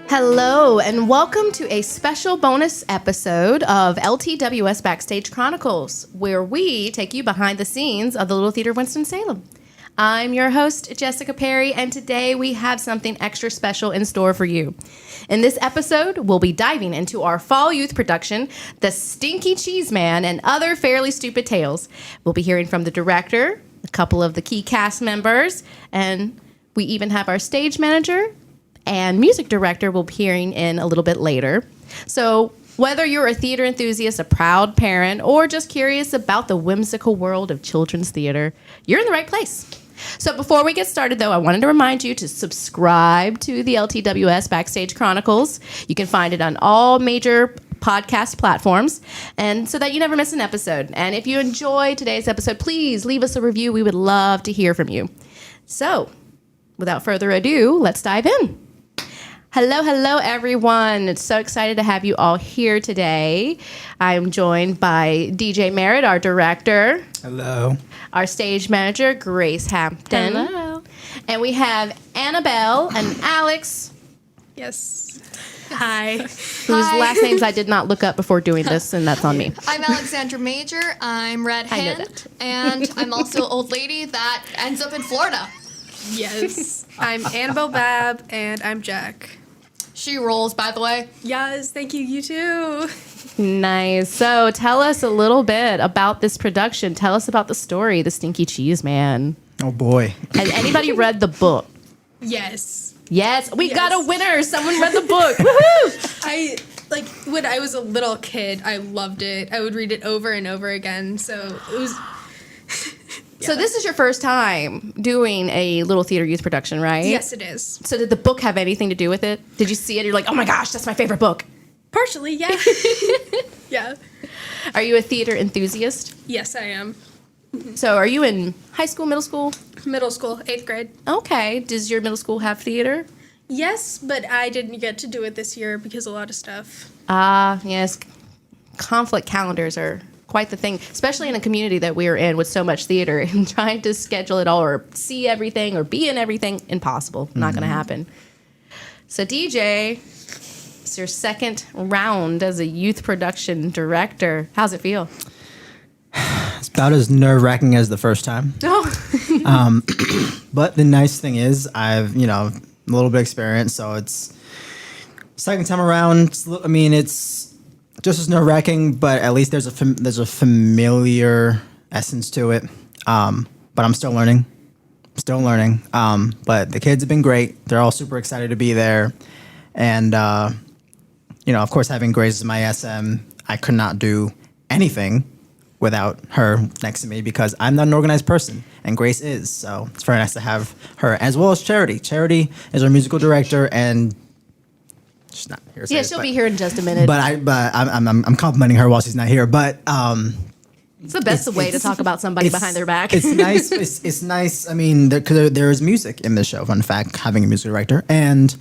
Hello, and welcome to a special bonus episode of LTWS Backstage Chronicles, where we take you behind the scenes of the Little Theater of Winston-Salem. I'm your host, Jessica Perry, and today we have something extra special in store for you. In this episode, we'll be diving into our fall youth production, The Stinky Cheese Man and Other Fairly Stupid Tales. We'll be hearing from the director, a couple of the key cast members, and we even have our stage manager and music director we'll be hearing in a little bit later. So whether you're a theater enthusiast, a proud parent, or just curious about the whimsical world of children's theater, you're in the right place. So before we get started, though, I wanted to remind you to subscribe to the LTWS Backstage Chronicles. You can find it on all major podcast platforms, and so that you never miss an episode. And if you enjoy today's episode, please leave us a review. We would love to hear from you. So without further ado, let's dive in. Hello, everyone. It's so excited to have you all here today. I'm joined by DJ Merritt, our director. Hello. Our stage manager, Grace Hampton. Hello. And we have Annabelle and Alex. Yes. Hi. Whose last names I did not look up before doing this, and that's on me. I'm Alexandra Major. I'm Red I know Hen. that. And I'm also an old lady that ends up in Florida. Yes. I'm Annabelle Babb, and I'm Jack. She rolls, by the way. Yes, thank you. You too. Nice. So tell us a little bit about this production. Tell us about the story, The Stinky Cheese Man. Oh boy. Has anybody read the book? Yes. Yes, we got a Yes. winner. Someone read the book. Woohoo! When I was a little kid, I loved it. I would read it over and over again. So it was. So this is your first time doing a little theater youth production, right? Yes, it is. So did the book have anything to do with it? Did you see it? You're like, oh my gosh, that's my favorite book. Partially, yeah. Yeah. Are you a theater enthusiast? Yes, I am. So are you in high school, middle school? Middle school, 8th grade. Okay. Does your middle school have theater? Yes, but I didn't get to do it this year because a lot of stuff. Yes. Conflict calendars are quite the thing, especially in a community that we're in with so much theater, and trying to schedule it all or see everything or be in everything, impossible. Not going to happen. So DJ, it's your second round as a youth production director. How's it feel? It's about as nerve-wracking as the first time. Oh, But the nice thing is I've, a little bit of experience, so it's second time around. It's just as nerve-wracking, but at least there's a familiar essence to it. But I'm still learning. But the kids have been great. They're all super excited to be there. And, of course, having Grace as my SM, I could not do anything without her next to me because I'm not an organized person, and Grace is. So it's very nice to have her, as well as Charity. Charity is our musical director, and she's not here. yeah, she'll be here in just a minute. But I'm complimenting her while she's not here. But It's the best way to talk about somebody behind their back. It's nice. It's nice. I mean, because there is music in this show. Fun fact: having a music director, and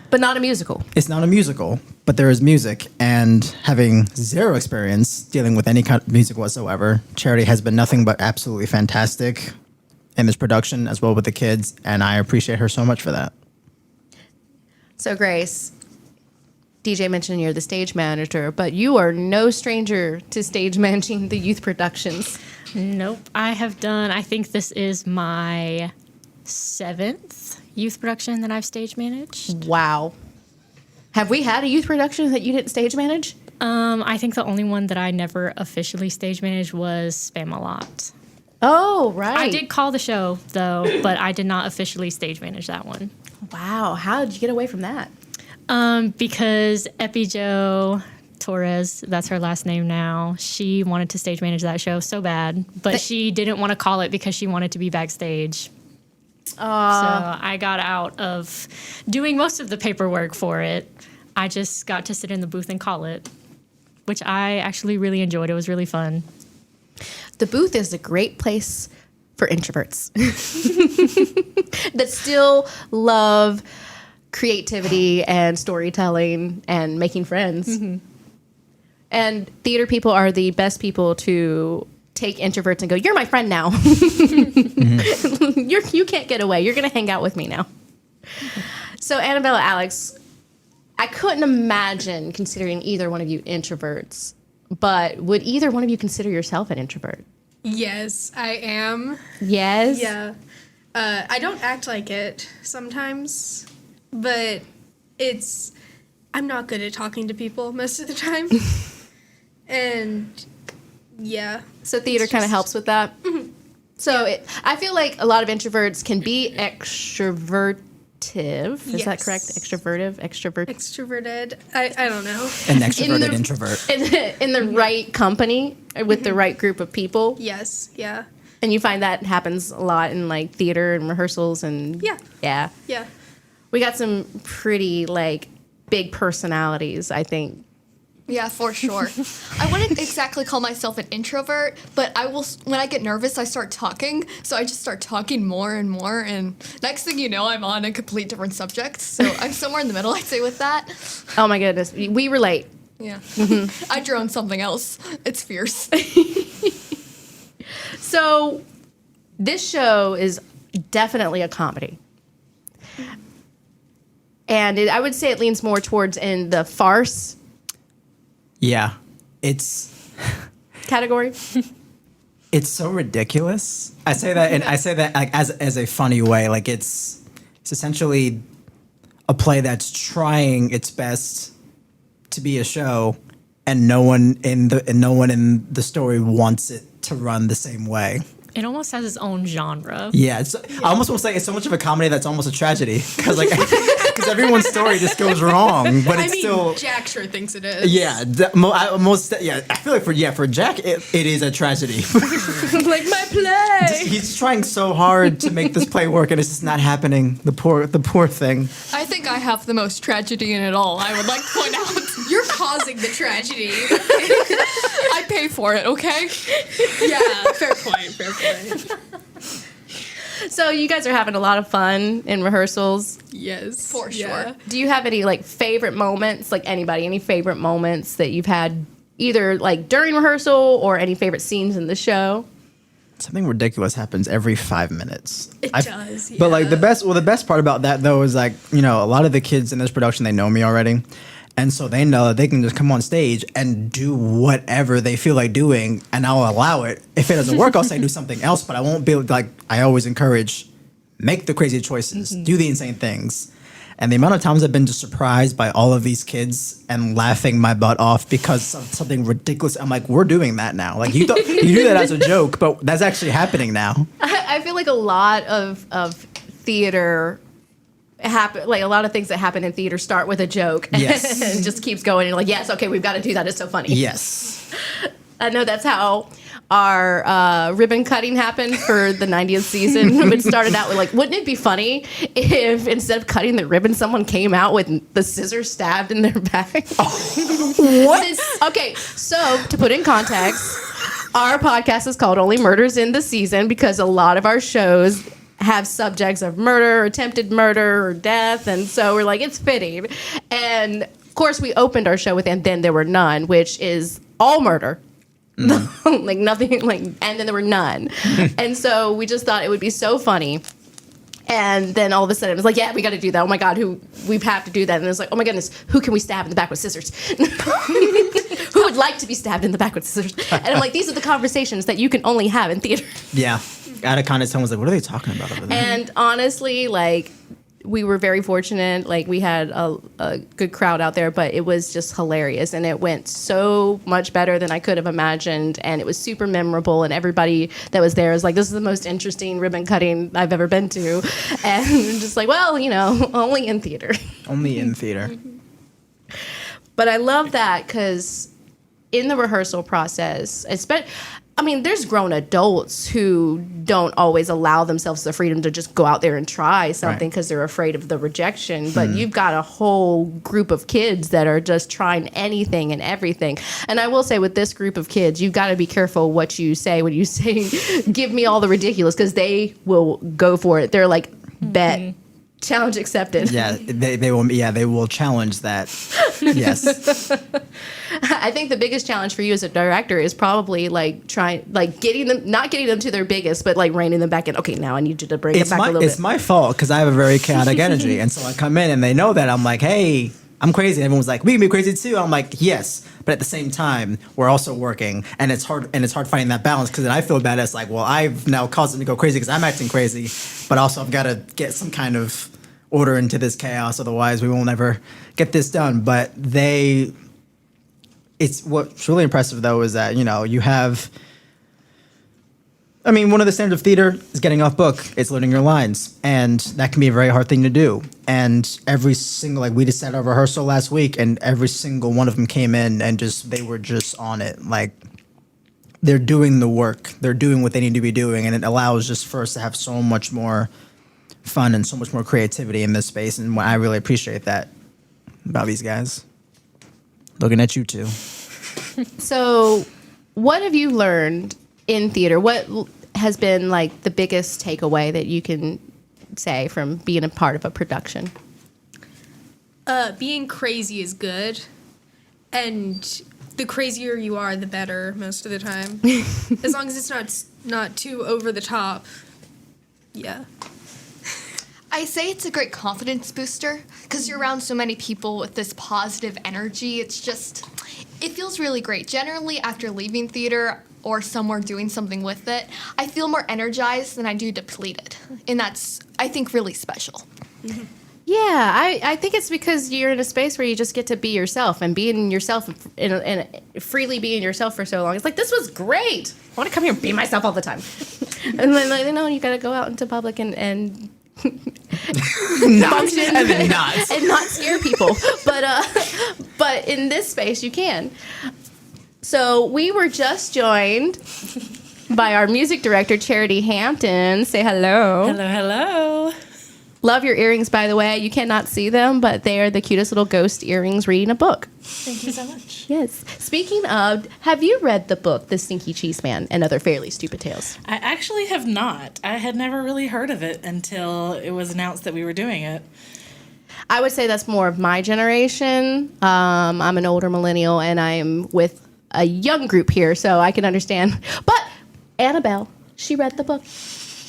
But not a musical. it's not a musical, but there is music. And having zero experience dealing with any kind of music whatsoever, Charity has been nothing but absolutely fantastic in this production, as well with the kids, and I appreciate her so much for that. So Grace, DJ mentioned you're the stage manager, but you are no stranger to stage managing the youth productions. Nope. I think this is my 7th youth production that I've stage managed. Wow. Have we had a youth production that you didn't stage manage? I think the only one that I never officially stage managed was Spam-A-Lot. Oh, right. I did call the show, though, but I did not officially stage manage that one. Wow. How did you get away from that? Because Epijo Torres, that's her last name now, she wanted to stage manage that show so bad, but she didn't want to call it because she wanted to be backstage. So I got out of doing most of the paperwork for it. I just got to sit in the booth and call it, which I actually really enjoyed. It was really fun. The booth is a great place for introverts that still love creativity and storytelling and making friends. Mm-hmm. And theater people are the best people to take introverts and go, you're my friend now. You can't get away. You're going to hang out with me now. So Annabelle, Alex, I couldn't imagine considering either one of you introverts, but would either one of you consider yourself an introvert? Yes, I am. Yes? Yeah. I don't act like it sometimes, but I'm not good at talking to people most of the time. And yeah. So theater kind of helps with that? Mm-hmm. So I feel like a lot of introverts can be extrovertive. Is that correct? Extroverted? Extroverted. I don't know. An extroverted introvert. In the right company with the right group of people. Yes, yeah. And you find that happens a lot in like theater and rehearsals and yeah. We got some pretty like big personalities, I think. Yeah, for sure. I wouldn't exactly call myself an introvert, but I will. When I get nervous, I start talking. So I just start talking more and more, and next thing you know, I'm on a complete different subject. So I'm somewhere in the middle, I'd say, with that. Oh my goodness, we relate. Yeah, I drone something else. It's fierce. So this show is definitely a comedy. And I would say it leans more towards in the farce Yeah, it's category. it's so ridiculous. I say that like as a funny way. Like it's essentially a play that's trying its best to be a show, and no one in the story wants it to run the same way. It almost has its own genre. Yeah, I almost want to say it's so much of a comedy that's almost a tragedy because everyone's story just goes wrong, but it's still. Jack sure thinks it is. Yeah, I feel like for Jack it is a tragedy. Like my play. He's trying so hard to make this play work, and it's just not happening. The poor thing. I think I have the most tragedy in it all. I would like to point out. You're causing the tragedy. I pay for it, okay? Yeah, fair point. So you guys are having a lot of fun in rehearsals. Yes. For sure. Do you have any like favorite moments? Like any favorite moments that you've had either like during rehearsal or any favorite scenes in the show? Something ridiculous happens every 5 minutes. It does, But like the best part about that though is like, a lot of the kids in this production, they know me already. And so they know that they can just come on stage and do whatever they feel like doing, and I'll allow it. If it doesn't work, I'll say do something else, but I won't be like, I always encourage, make the crazy choices, do the insane things. And the amount of times I've been just surprised by all of these kids and laughing my butt off because of something ridiculous. I'm like, we're doing that now. Like you do that as a joke, but that's actually happening now. I feel like a lot of theater happen, like a lot of things that happen in theater start with a joke and Yes. just keeps going. And you're like, yes, okay, we've got to do that. It's so funny. Yes. I know that's how our ribbon cutting happened for the 90th season. It started out with like, wouldn't it be funny if instead of cutting the ribbon, someone came out with the scissors stabbed in their back? What? Okay, so to put in context, our podcast is called Only Murders in the Season because a lot of our shows have subjects of murder, attempted murder, or death, and so we're like, it's fitting. And of course, we opened our show with "And Then There Were None," which is all murder, like nothing, like, and then there were none. And so we just thought it would be so funny. And then all of a sudden, it was like, yeah, we got to do that. Oh my God, we have to do that. And it's like, oh my goodness, who can we stab in the back with scissors? Who would like to be stabbed in the back with scissors? And I'm like, these are the conversations that you can only have in theater. Yeah. Out of context, someone was like, what are they talking about over there? And honestly, like, we were very fortunate. Like, we had a good crowd out there, but it was just hilarious. And it went so much better than I could have imagined. And it was super memorable. And everybody that was there was like, this is the most interesting ribbon cutting I've ever been to. And just like, well, only in theater. Only in theater. But I love that because in the rehearsal process, there's grown adults who don't always allow themselves the freedom to just go out there and try something because they're afraid of the rejection. But you've got a whole group of kids that are just trying anything and everything. And I will say with this group of kids, you've got to be careful what you say when you say, give me all the ridiculous, because they will go for it. They're like, bet. Challenge accepted. Yeah, they will. Yeah, they will challenge that. Yes. I think the biggest challenge for you as a director is probably like not getting them to their biggest, but like reining them back in. Okay, now I need you to bring it back a little bit. It's my fault because I have a very chaotic energy, and so I come in and they know that I'm like, hey, I'm crazy. Everyone's like, we can be crazy too. I'm like, yes, but at the same time, we're also working, and it's hard finding that balance because then I feel bad. It's like, well, I've now caused them to go crazy because I'm acting crazy, but also I've got to get some kind of order into this chaos. Otherwise, we won't ever get this done. But it's what's really impressive though is that you have. I mean, one of the standards of theater is getting off book. It's learning your lines. And that can be a very hard thing to do. And every single, we just had a rehearsal last week, and every single one of them came in and they were just on it. Like, they're doing the work. They're doing what they need to be doing. And it allows just for us to have so much more fun and so much more creativity in this space. And I really appreciate that about these guys. Looking at you two. So, what have you learned in theater? What has been like the biggest takeaway that you can say from being a part of a production? Being crazy is good, and the crazier you are, the better most of the time. As long as it's not too over the top. Yeah. I say it's a great confidence booster because you're around so many people with this positive energy. It feels really great. Generally, after leaving theater or somewhere doing something with it, I feel more energized than I do depleted. And that's, I think, really special. Mm-hmm. Yeah, I think it's because you're in a space where you just get to be yourself, and being yourself and freely being yourself for so long. It's like, this was great. I want to come here and be myself all the time. And then, you got to go out into public and function and not scare people. But in this space, you can. So we were just joined by our music director, Charity Hampton. Say hello. Hello, hello. Love your earrings, by the way. You cannot see them, but they are the cutest little ghost earrings reading a book. Thank you so much. Yes. Speaking of, have you read the book, The Stinky Cheese Man and Other Fairly Stupid Tales? I actually have not. I had never really heard of it until it was announced that we were doing it. I would say that's more of my generation. I'm an older millennial, and I am with a young group here, so I can understand. But Annabelle, she read the book.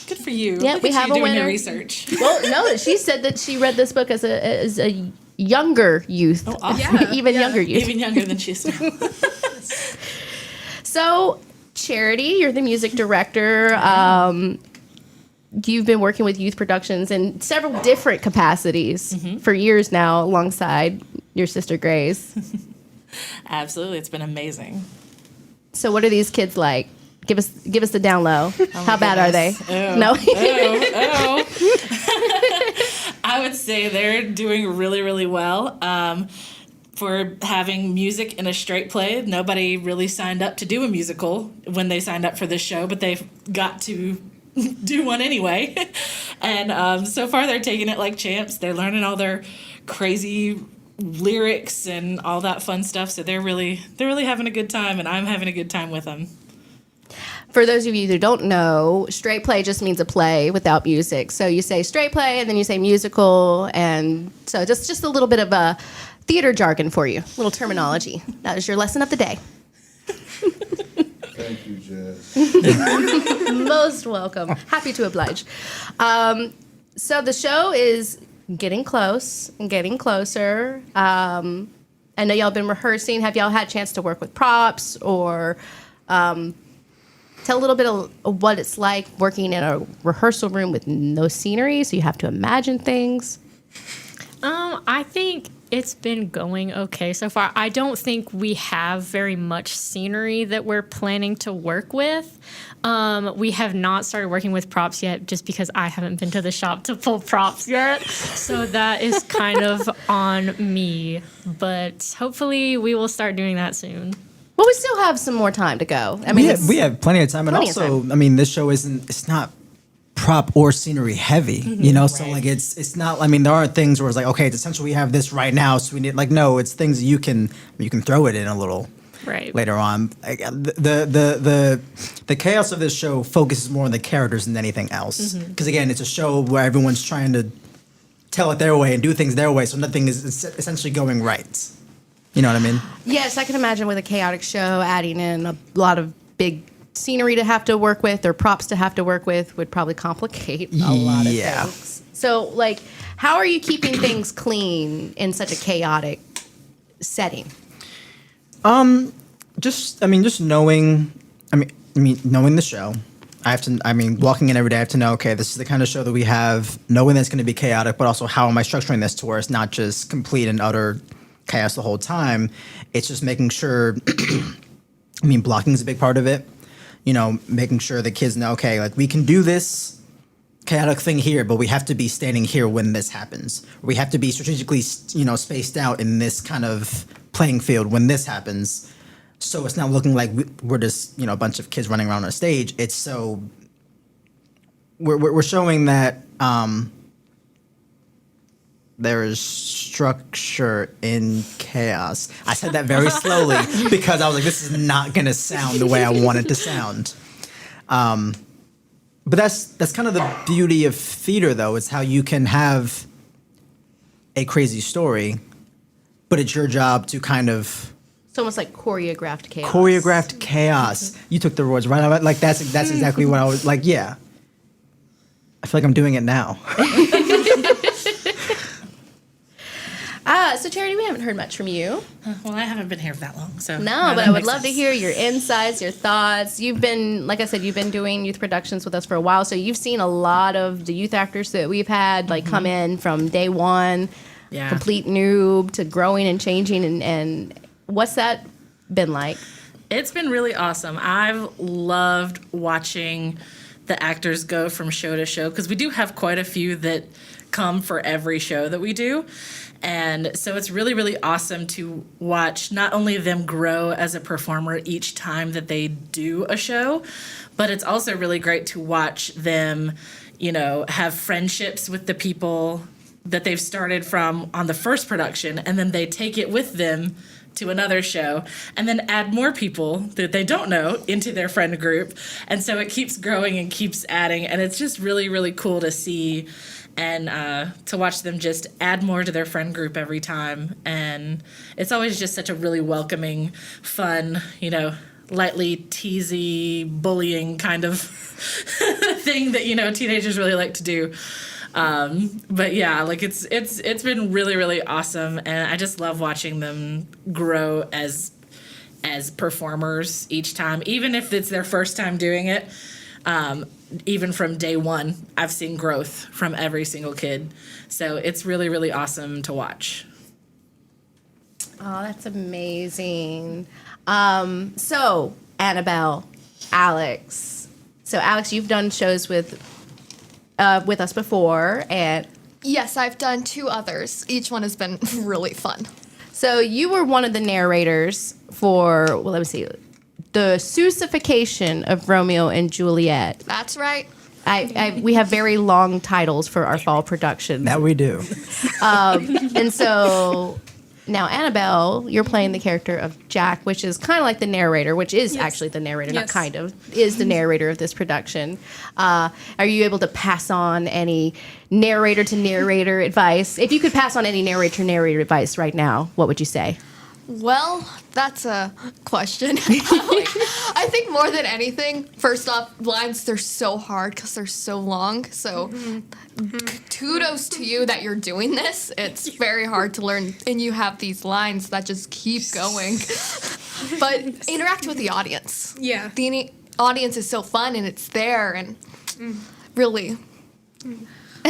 Good for you. Yeah, Look we at have you a doing winner. your research. Well, no, she said that she read this book as a younger youth. Oh, awesome. Yeah. Younger youth. Even younger than she is now. So, Charity, you're the music director. You've been working with youth productions in several different capacities for years now, alongside your sister Grace. Absolutely. It's been amazing. So, what are these kids like? Give us the down low. How bad are they? Oh, No. I would say they're doing really, really well. For having music in a straight play, nobody really signed up to do a musical when they signed up for this show, but they've got to do one anyway. And so far, they're taking it like champs. They're learning all their crazy lyrics and all that fun stuff. So they're really having a good time, and I'm having a good time with them. For those of you who don't know, straight play just means a play without music. So you say straight play, and then you say musical, and so just a little bit of a theater jargon for you, little terminology. That was your lesson of the day. Thank you, Jess. Most welcome. Happy to oblige. So the show is getting close and getting closer. I know y'all been rehearsing. Have y'all had a chance to work with props or tell a little bit of what it's like working in a rehearsal room with no scenery, so you have to imagine things? I think it's been going okay so far. I don't think we have very much scenery that we're planning to work with. We have not started working with props yet just because I haven't been to the shop to pull props yet. So that is kind of on me. But hopefully we will start doing that soon. Well, we still have some more time to go. I mean, we have plenty of time, and plenty of also, time. I mean, this show it's not prop or scenery heavy, so Right. like it's not. I mean, there aren't things where it's like, okay, it's essentially we have this right now, so we need no, it's things you can throw it in a little Right. later on. Like, the chaos of this show focuses more on the characters than anything else, because again, it's a show where everyone's trying to tell it their way and do things their way, so nothing is essentially going right. You know what I mean? yes, I can imagine with a chaotic show, adding in a lot of big scenery to have to work with or props to have to work with would probably complicate a lot of Yeah. things. So, like, How are you keeping things clean in such a chaotic setting? Just knowing, knowing the show. Walking in every day, I have to know, okay, this is the kind of show that we have, knowing that it's going to be chaotic, but also how am I structuring this to where it's not just complete and utter chaos the whole time. It's just making sure, blocking is a big part of it. Making sure the kids know, okay, like we can do this chaotic thing here, but we have to be standing here when this happens. We have to be strategically, spaced out in this kind of playing field when this happens. So it's not looking like we're just, a bunch of kids running around on a stage. It's so we're showing that there is structure in chaos. I said that very slowly because I was like, this is not going to sound the way I want it to sound. But that's kind of the beauty of theater, though. It's how you can have a crazy story, but it's your job to kind of... It's almost like choreographed chaos. Choreographed chaos. You took the words right out of it. Like, that's exactly what I was like, yeah. I feel like I'm doing it now. So Charity, we haven't heard much from you. Well, I haven't been here that long, so... No, but I would love to hear your insights, your thoughts. You've been, like I said, you've been doing youth productions with us for a while, so you've seen a lot of the youth actors that we've had, like, come in from day one, complete noob, to growing and changing, and what's that been like? It's been really awesome. I've loved watching the actors go from show to show, because we do have quite a few that come for every show that we do. And so it's really, really awesome to watch not only them grow as a performer each time that they do a show, but it's also really great to watch them, have friendships with the people that they've started from on the first production, and then they take it with them to another show and then add more people that they don't know into their friend group. And so it keeps growing and keeps adding. And it's just really, really cool to see and to watch them just add more to their friend group every time. And it's always just such a really welcoming, fun, lightly teasy, bullying kind of thing that, teenagers really like to do. But yeah, like it's been really, really awesome, and I just love watching them grow as performers each time, even if it's their first time doing it. Even from day one, I've seen growth from every single kid, so it's really, really awesome to watch. Oh, that's amazing. So Annabelle, Alex. So Alex, you've done shows with us before, and Yes, I've done 2 others. Each one has been really fun. so you were one of the narrators for, well, let me see, the Seussification of Romeo and Juliet. That's right. We have very long titles for our fall productions. That we do. And so now, Annabelle, you're playing the character of Jack, which is kind of like the narrator, which is actually the narrator, not kind of, is the narrator of this production. Are you able to pass on any narrator to narrator advice? If you could pass on any narrator to narrator advice right now, what would you say? Well, that's a question. I think more than anything, first off, lines, they're so hard because they're so long. So kudos to you that you're doing this. It's very hard to learn, and you have these lines that just keep going. But interact with the audience. Yeah. The audience is so fun, and it's there, and really...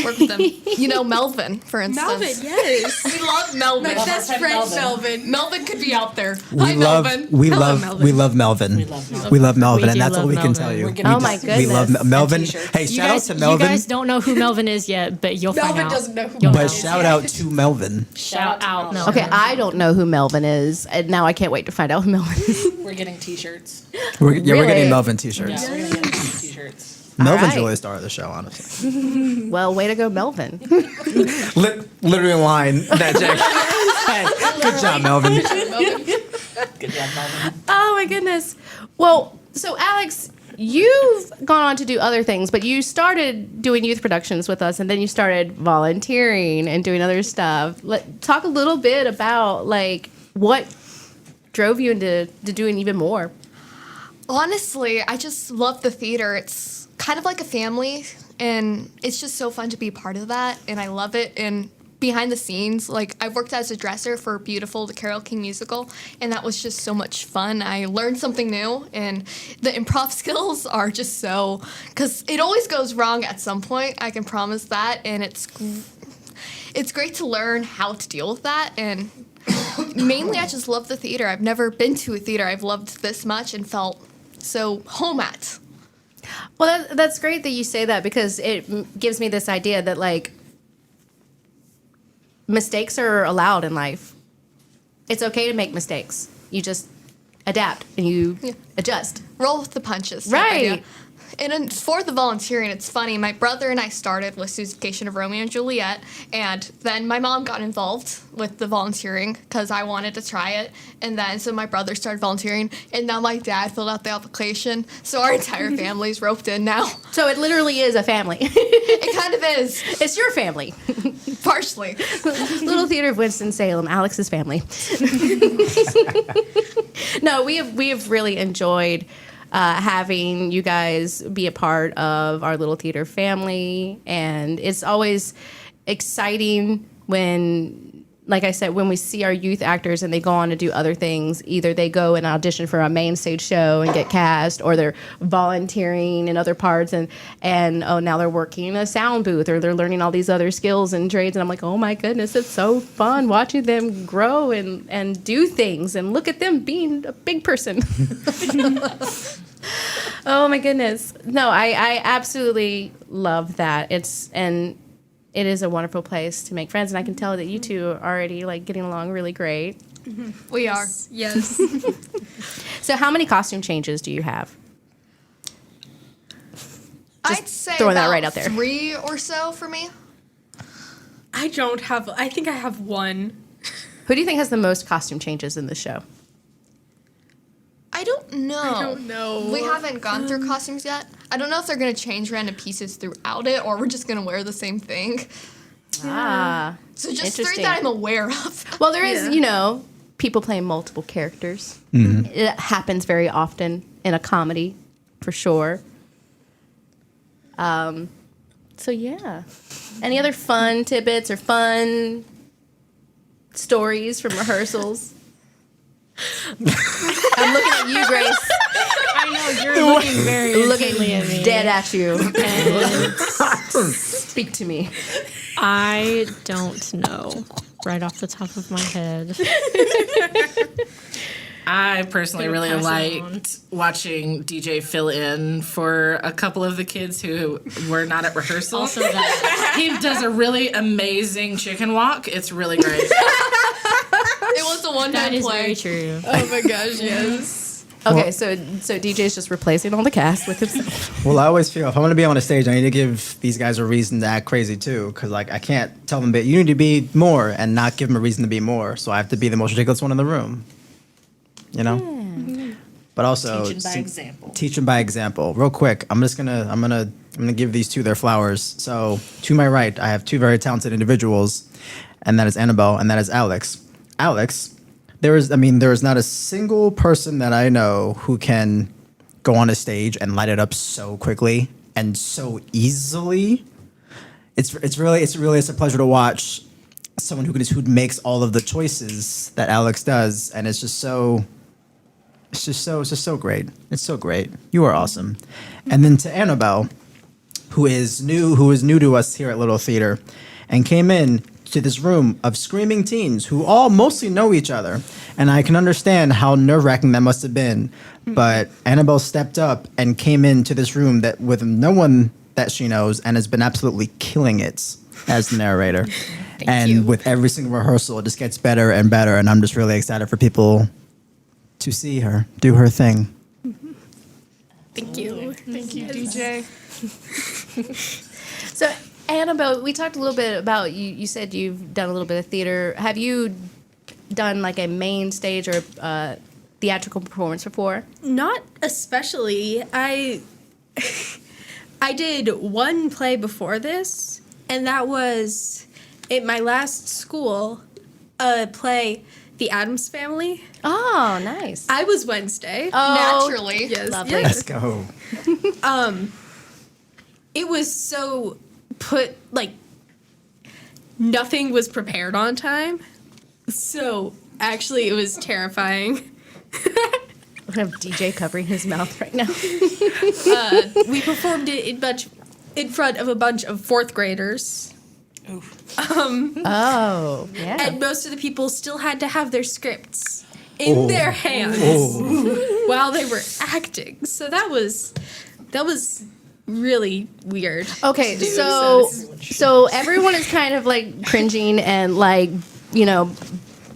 work with them. Melvin, for instance. Melvin, yes. We love Melvin. My best friend, Melvin. Melvin could be out there. We love Melvin. We love We Melvin. love Melvin, We and do that's all love we can Melvin. tell you. We're gonna Oh my just- We love goodness. Melvin. t-shirts. Hey, shout out to Melvin. You guys don't know who Melvin is yet, but you'll find Melvin out. doesn't know who You'll Melvin But is. shout out to Melvin. Shout out Melvin. Okay, I don't know who Melvin is, and now I can't wait to find out who Melvin is. We're getting t-shirts. We're Really? getting Melvin t-shirts. Yeah, we're gonna get t-shirts. Melvin's right. really the star of the show, honestly. Well, way to go, Melvin. Literally a line that Jack. Hey, good job, Melvin. Good job, Melvin. Oh my goodness. Well, so Alex, you've gone on to do other things, but you started doing youth productions with us, and then you started volunteering and doing other stuff. Talk a little bit about what drove you into doing even more. Honestly, I just love the theater. It's kind of like a family. and it's just so fun to be part of that, and I love it. And behind the scenes, like I've worked as a dresser for Beautiful, the Carole King musical, and that was just so much fun. I learned something new, and the improv skills are just so, because it always goes wrong at some point, I can promise that, and it's great to learn how to deal with that. And mainly I just love the theater. I've never been to a theater I've loved this much and felt so home at. Well, that's great that you say that, because it gives me this idea that, like, mistakes are allowed in life. It's okay to make mistakes. You just adapt and you adjust. Roll with the punches. Right. Idea. And then for the volunteering, it's funny. My brother and I started with Suzucation of Romeo and Juliet, and then my mom got involved with the volunteering because I wanted to try it. And then so my brother started volunteering, and now my dad filled out the application. So our entire family's roped in now. So it literally is a family. It kind of is. It's your family. Partially. Little Theater of Winston-Salem, Alex's family. No, we have really enjoyed having you guys be a part of our Little Theater family, and it's always exciting when, like I said, when we see our youth actors and they go on to do other things. Either they go and audition for a main stage show and get cast, or they're volunteering in other parts, and oh, now they're working in a sound booth, or they're learning all these other skills and trades. And I'm like, oh my goodness, it's so fun watching them grow and do things, and look at them being a big person. Oh my goodness. No, I absolutely love that. It is a wonderful place to make friends, and I can tell that you two are already like getting along really great. Mm-hmm. We are. Yes. So how many costume changes do you have? I'd say throwing that about right out there. 3 or so for me. I think I have one. Who do you think has the most costume changes in the show? I don't know. I don't know. We haven't gone through costumes yet. I don't know if they're going to change random pieces throughout it, or we're just going to wear the same thing. Ah. So just 3 Interesting. that I'm aware of. Well, there is, Yeah. People playing multiple characters. It happens very often in a comedy, for sure. So, yeah. Any other fun tidbits or fun stories from rehearsals? I'm looking at you, Grace. I know you're looking very intently at me. Dead at you. And Speak to me. I don't know right off the top of my head. I personally really Pass it on. liked watching DJ fill in for a couple of the kids who were not at rehearsal. Also that. He does a really amazing chicken walk. It's really great. It was a That one-time is play. very true. Oh my gosh, yes. Okay, so DJ's just replacing all the cast with himself. Well, I always feel if I'm going to be on a stage, I need to give these guys a reason to act crazy too. Because like I can't tell them that you need to be more and not give them a reason to be more. So I have to be the most ridiculous one in the room. But also Teaching by example. Teaching by example. Real quick, I'm gonna give these two their flowers. So to my right, I have two very talented individuals, and that is Annabelle and that is Alex. Alex, there is not a single person that I know who can go on a stage and light it up so quickly and so easily. It's really a pleasure to watch someone who makes all of the choices that Alex does, and it's just so great. It's so great. You are awesome. And then to Annabelle, who is new to us here at Little Theater, and came in to this room of screaming teens who all mostly know each other. And I can understand how nerve-wracking that must have been. But Annabelle stepped up and came into this room that with no one that she knows, and has been absolutely killing it as the narrator. And with every single rehearsal, it just gets better and better. And I'm just really excited for people to see her do her thing. Thank you. Thank you, DJ. So, Annabelle, we talked a little bit about you said you've done a little bit of theater. Have you done like a main stage or theatrical performance before? Not especially. I did one play before this, and that was at my last school, a play, The Addams Family. Oh, nice. I was Wednesday. Oh, Naturally. Yes. lovely. Yes. Let's go. it was so nothing was prepared on time. So actually, it was terrifying. I have DJ covering his mouth right now. We performed it in front of a bunch of fourth graders. Oh, yeah. And most of the people still had to have their scripts in their hands while they were acting. So that was really weird. Okay, so everyone is kind of like cringing and like,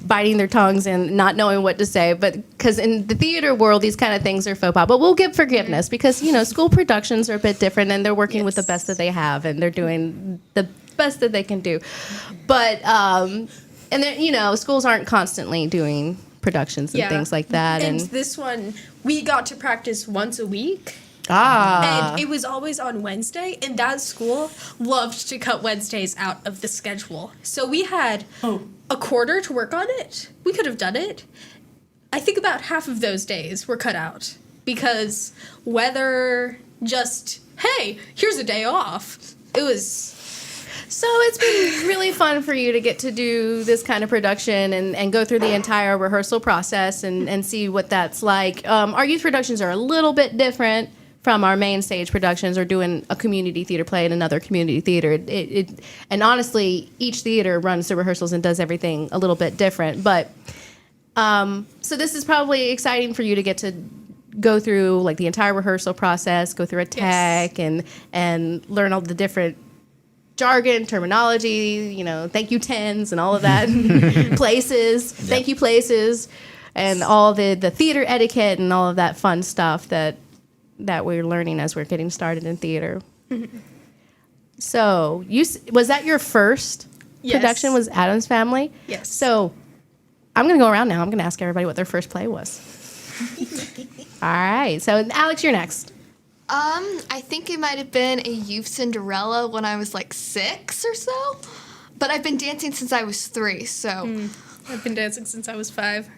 biting their tongues and not knowing what to say, but because in the theater world, these kind of things are faux pas. But we'll give forgiveness because school productions are a bit different, and they're working with the best that they have, and they're doing the best that they can do. But and then schools aren't constantly doing productions and things like that. And this one, we got to practice once a week. And it was always on Wednesday, and that school loved to cut Wednesdays out of the schedule. So we had a quarter to work on it. We could have done it. I think about half of those days were cut out because weather just, hey, here's a day off. It was... So it's been really fun for you to get to do this kind of production and go through the entire rehearsal process and see what that's like. Our youth productions are a little bit different from our main stage productions, or doing a community theater play in another community theater. And honestly, each theater runs the rehearsals and does everything a little bit different. But so this is probably exciting for you to get to go through like the entire rehearsal process, go through a tech, and learn all the different jargon, terminology, thank you tens and all of that, places, thank you places, and all the theater etiquette and all of that fun stuff that we're learning as we're getting started in theater. So, was that your first production, was Addams Family? Yes. So, I'm going to go around now. I'm going to ask everybody what their first play was. All right. So, Alex, you're next. I think it might have been a youth Cinderella when I was like 6 or so. But I've been dancing since I was 3, so... I've been dancing since I was 5.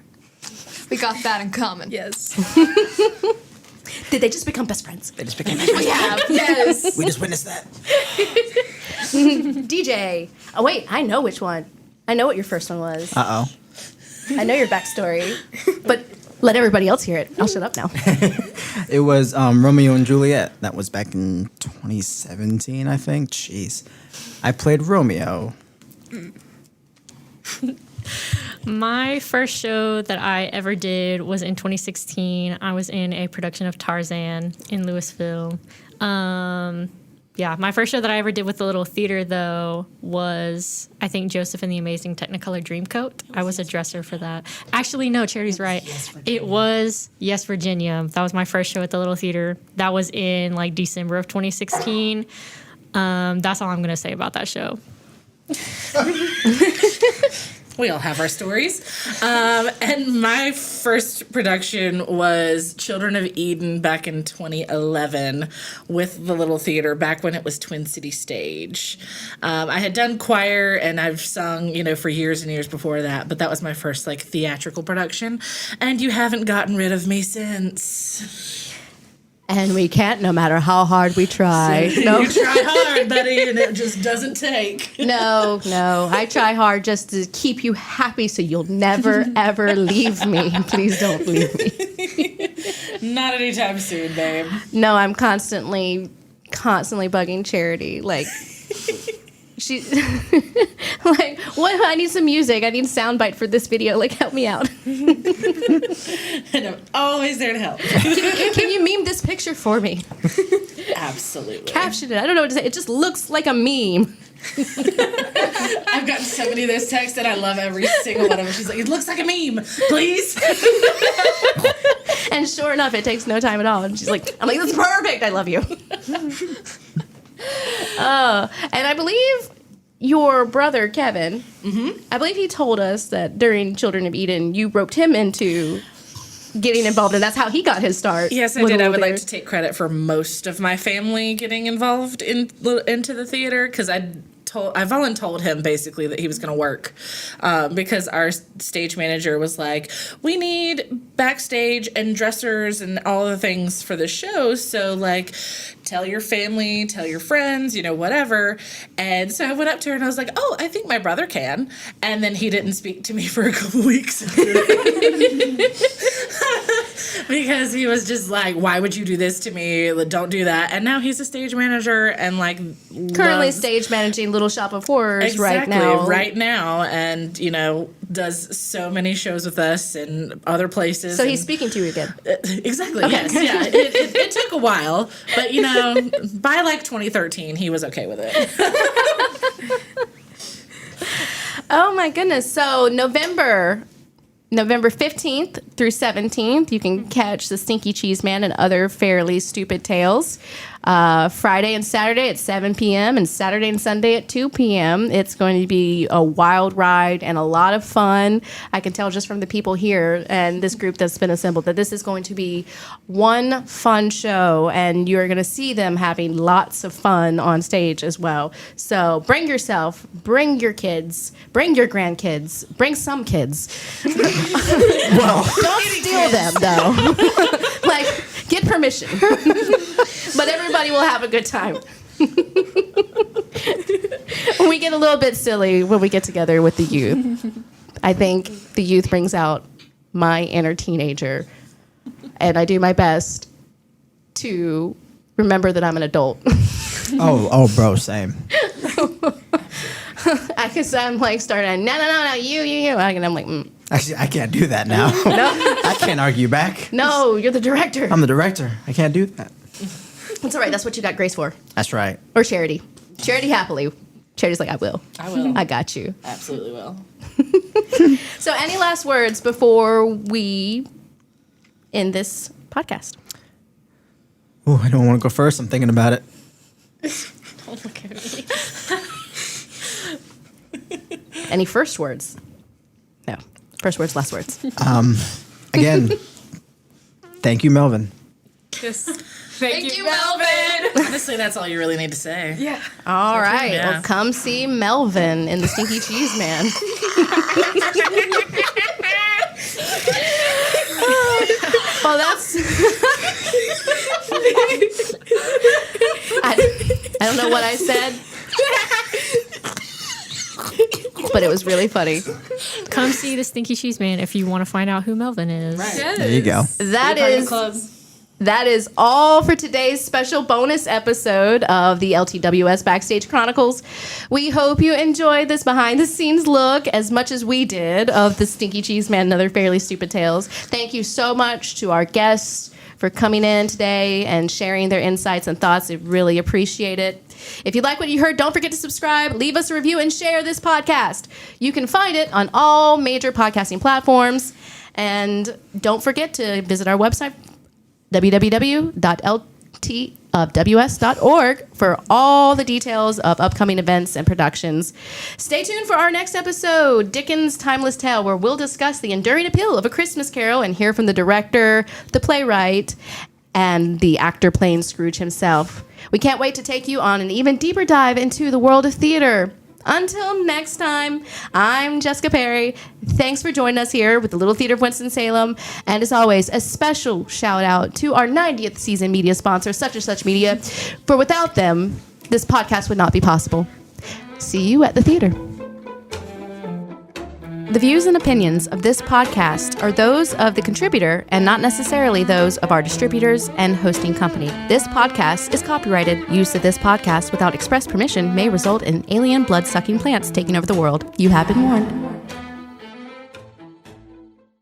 We got that in common. Yes. Did they just become best friends? They just became best friends. Yes. We just witnessed that. DJ. Oh, wait. I know which one. I know what your first one was. Uh-oh. I know your backstory. But let everybody else hear it. I'll shut up now. It was Romeo and Juliet. That was back in 2017, I think. Jeez. I played Romeo. My first show that I ever did was in 2016. I was in a production of Tarzan in Louisville. My first show that I ever did with the little theater, though, was, I think, Joseph and the Amazing Technicolor Dreamcoat. I was a dresser for that. Actually, no, Charity's right. It was Yes, Virginia. That was my first show at the little theater. That was in, like, December of 2016. That's all I'm going to say about that show. We all have our stories. And my first production was Children of Eden back in 2011 with the Little Theater, back when it was Twin City Stage. I had done choir and I've sung, for years and years before that, but that was my first theatrical production. And you haven't gotten rid of me since. And we can't, no matter how hard we try. No. You try hard, buddy, and it just doesn't take. No. I try hard just to keep you happy so you'll never, ever leave me. Please don't leave me. Not anytime soon, babe. No, I'm constantly bugging Charity. She what? I need some music. I need a soundbite for this video. Help me out. And I'm always there to help. Can you meme this picture for me? Absolutely. Caption it. I don't know what to say. It just looks like a meme. I've gotten so many of those texts and I love every single one of them. She's like, it looks like a meme, please. And sure enough, it takes no time at all. And she's like, I'm like, that's perfect. I love you. And I believe your brother, Kevin, I believe he told us that during Children of Eden, you roped him into getting involved, and that's how he got his start. Yes, I did. I would like to take credit for most of my family getting involved into the theater, because I voluntold him basically that he was going to work because our stage manager was like, we need backstage and dressers and all the things for the show. So like, tell your family, tell your friends, whatever. And so I went up to her and I was like, oh, I think my brother can. And then he didn't speak to me for a couple weeks because he was just like, why would you do this to me? Don't do that. And now he's a stage manager and like currently stage managing Little Shop of Horrors right now. And, does so many shows with us and other places. So he's speaking to you again. Exactly. Okay. Yes. Yeah. It took a while, but by like 2013, he was okay with it. Oh my goodness. So November 15th through 17th, you can catch the Stinky Cheese Man and Other Fairly Stupid Tales. Friday and Saturday at 7 p.m. and Saturday and Sunday at 2 p.m. It's going to be a wild ride and a lot of fun. I can tell just from the people here and this group that's been assembled that this is going to be one fun show, and you're going to see them having lots of fun on stage as well. So bring yourself, bring your kids, bring your grandkids, bring some kids. Well, don't steal them though. Like, get permission. But everybody will have a good time. We get a little bit silly when we get together with the youth. I think the youth brings out my inner teenager, and I do my best to remember that I'm an adult. Oh, bro, same. Because I'm like starting, no, you. And I'm like, Actually, I can't do that now. No. I can't argue back. No, you're the director. I'm the director. I can't do that. It's all right. That's what you got Grace for. That's right. Or Charity. Charity happily. Charity's like, I will. I got you. Absolutely will. So any last words before we end this podcast? Oh, I don't want to go first. I'm thinking about it. Don't look at me. Any first words? No. First words, last words. Again, thank you, Melvin. Yes. Thank you, Melvin. Honestly, that's all you really need to say. Yeah. All right. Yeah. Well, come see Melvin in the Stinky Cheese Man. Well, that's... I don't know what I said, but it was really funny. Come see the Stinky Cheese Man if you want to find out who Melvin is. Right. Yes. There you go. That is all for today's special bonus episode of the LTWS Backstage Chronicles. We hope you enjoyed this behind-the-scenes look as much as we did of the Stinky Cheese Man and Other Fairly Stupid Tales. Thank you so much to our guests for coming in today and sharing their insights and thoughts. We really appreciate it. If you like what you heard, don't forget to subscribe, leave us a review, and share this podcast. You can find it on all major podcasting platforms. And don't forget to visit our website, www.ltws.org, for all the details of upcoming events and productions. Stay tuned for our next episode, Dickens' Timeless Tale, where we'll discuss the enduring appeal of A Christmas Carol and hear from the director, the playwright, and the actor playing Scrooge himself. We can't wait to take you on an even deeper dive into the world of theater. Until next time, I'm Jessica Perry. Thanks for joining us here with the Little Theater of Winston-Salem. And as always, a special shout out to our 90th season media sponsor, Such and Such Media. For without them, this podcast would not be possible. See you at the theater. The views and opinions of this podcast are those of the contributor and not necessarily those of our distributors and hosting company. This podcast is copyrighted. Use of this podcast without express permission may result in alien blood-sucking plants taking over the world. You have been warned.